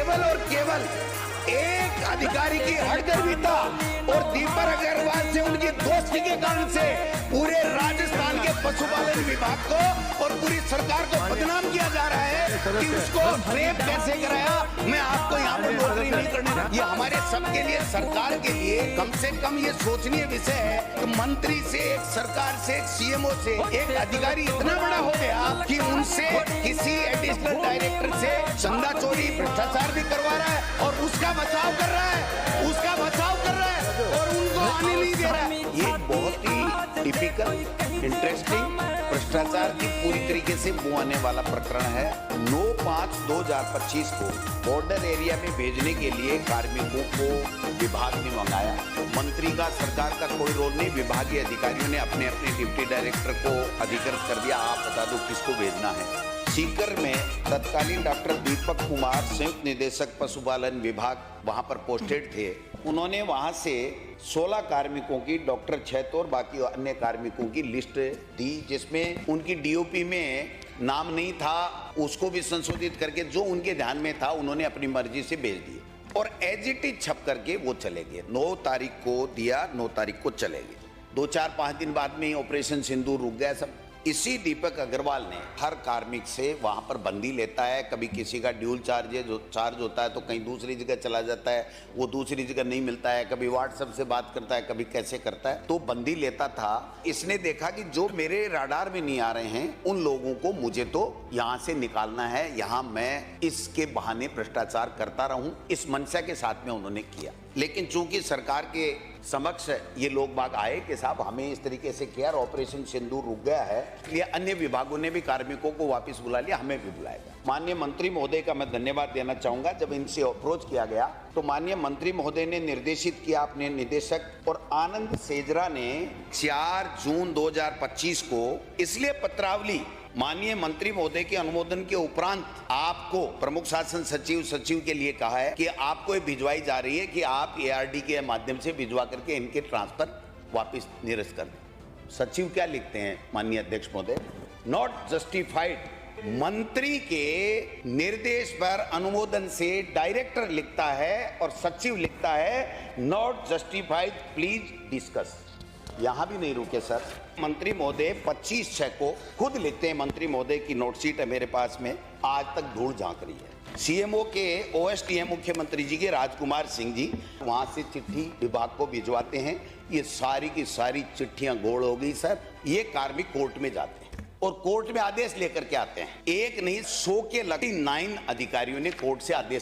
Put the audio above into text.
केवल और केवल एक अधिकारी की हड़गर्मी था और दीपक अग्रवाल से उनकी दोस्ती के कारण से पूरे राजस्थान के पशुपालन विभाग को और पूरी सरकार को बदनाम किया जा रहा है कि उसको रेप कैसे कराया। मैं आपको यहाँ पर नौकरी नहीं करने, ये हमारे सबके लिए, सरकार के लिए कम से कम ये सोचनीय विषय है कि मंत्री से, एक सरकार से, एक सीएमओ से एक अधिकारी इतना बड़ा हो गया कि उनसे किसी एडिशनल डायरेक्टर से चंदा चोरी, भ्रष्टाचार भी करवा रहा है और उसका बचाव कर रहा है, उसका बचाव कर रहा है और उनको आने नहीं दे रहा है। ये बहुत ही टिपिकल, इंटरेस्टिंग, भ्रष्टाचार की पूरी तरीके से मुंह आने वाला प्रकरण है। 9/5/2025 को बॉर्डर एरिया में भेजने के लिए कार्मिकों को विभाग ने मंगाया। मंत्री का, सरकार का कोई रोल नहीं, विभागीय अधिकारियों ने अपने अपने डिप्टी डायरेक्टर को अधिकृत कर दिया, आप बता दो किसको भेजना है। सीकर में तत्कालीन डॉक्टर दीपक कुमार, संयुक्त निदेशक पशुपालन विभाग, वहां पर पोस्टेड थे। उन्होंने वहां से 16 कार्मिकों की, डॉक्टर छैत और बाकी अन्य कार्मिकों की लिस्ट दी, जिसमें उनकी डीओपी में नाम नहीं था, उसको भी संशोधित करके जो उनके ध्यान में था उन्होंने अपनी मर्जी से भेज दिए और एज इट इज छप करके वो चले गए। 9 तारीख को दिया, 9 तारीख को चले गए। 2-4-5 दिन बाद में ऑपरेशन सिंदूर रुक गया सब। इसी दीपक अग्रवाल ने हर कार्मिक से वहां पर बंदी लेता है, कभी किसी का ड्यूल चार्ज होता है तो कहीं दूसरी जगह चला जाता है, वो दूसरी जगह नहीं मिलता है, कभी व्हाट्सएप से बात करता है, कभी कैसे करता है, तो बंदी लेता था। इसने देखा कि जो मेरे राडार में नहीं आ रहे हैं उन लोगों को मुझे तो यहाँ से निकालना है, यहाँ मैं इसके बहाने भ्रष्टाचार करता रहूं, इस मंशा के साथ में उन्होंने किया। लेकिन चूंकि सरकार के समक्ष ये लोग बाग आए कि साहब हमें इस तरीके से किया, ऑपरेशन सिंदूर रुक गया है, इसलिए अन्य विभागों ने भी कार्मिकों को वापस बुला लिया, हमें भी बुलाएगा। माननीय मंत्री महोदय का मैं धन्यवाद देना चाहूंगा। जब इनसे अप्रोच किया गया तो माननीय मंत्री महोदय ने निर्देशित किया अपने निदेशक और आनंद सेजरा ने 4 जून 2025 को इसलिए पत्रावली माननीय मंत्री महोदय के अनुमोदन के उपरांत आपको प्रमुख शासन सचिव के लिए कहा है कि आपको ये भिजवाई जा रही है कि आप एआरडी के माध्यम से भिजवा करके इनके ट्रांसफर वापस निरस्त कर दें। सचिव क्या लिखते हैं माननीय अध्यक्ष महोदय? Not justified. मंत्री के निर्देश पर अनुमोदन से डायरेक्टर लिखता है और सचिव लिखता है नॉट जस्टिफाइड, प्लीज डिस्कस। यहां भी नहीं रुके सर। मंत्री महोदय 25/6 को खुद लिखते हैं, मंत्री महोदय की नोटशीट है मेरे पास में, आज तक धूल झांक रही है। सीएमओ के ओएसडीएम मुख्यमंत्री जी के राजकुमार सिंह जी वहां से चिट्ठी विभाग को भिजवाते हैं। ये सारी की सारी चिट्ठियां गोल हो गई सर। ये कार्मिक कोर्ट में जाते हैं और कोर्ट में आदेश लेकर के आते हैं। एक नहीं 100 के लगभग 9 अधिकारियों ने कोर्ट से आदेश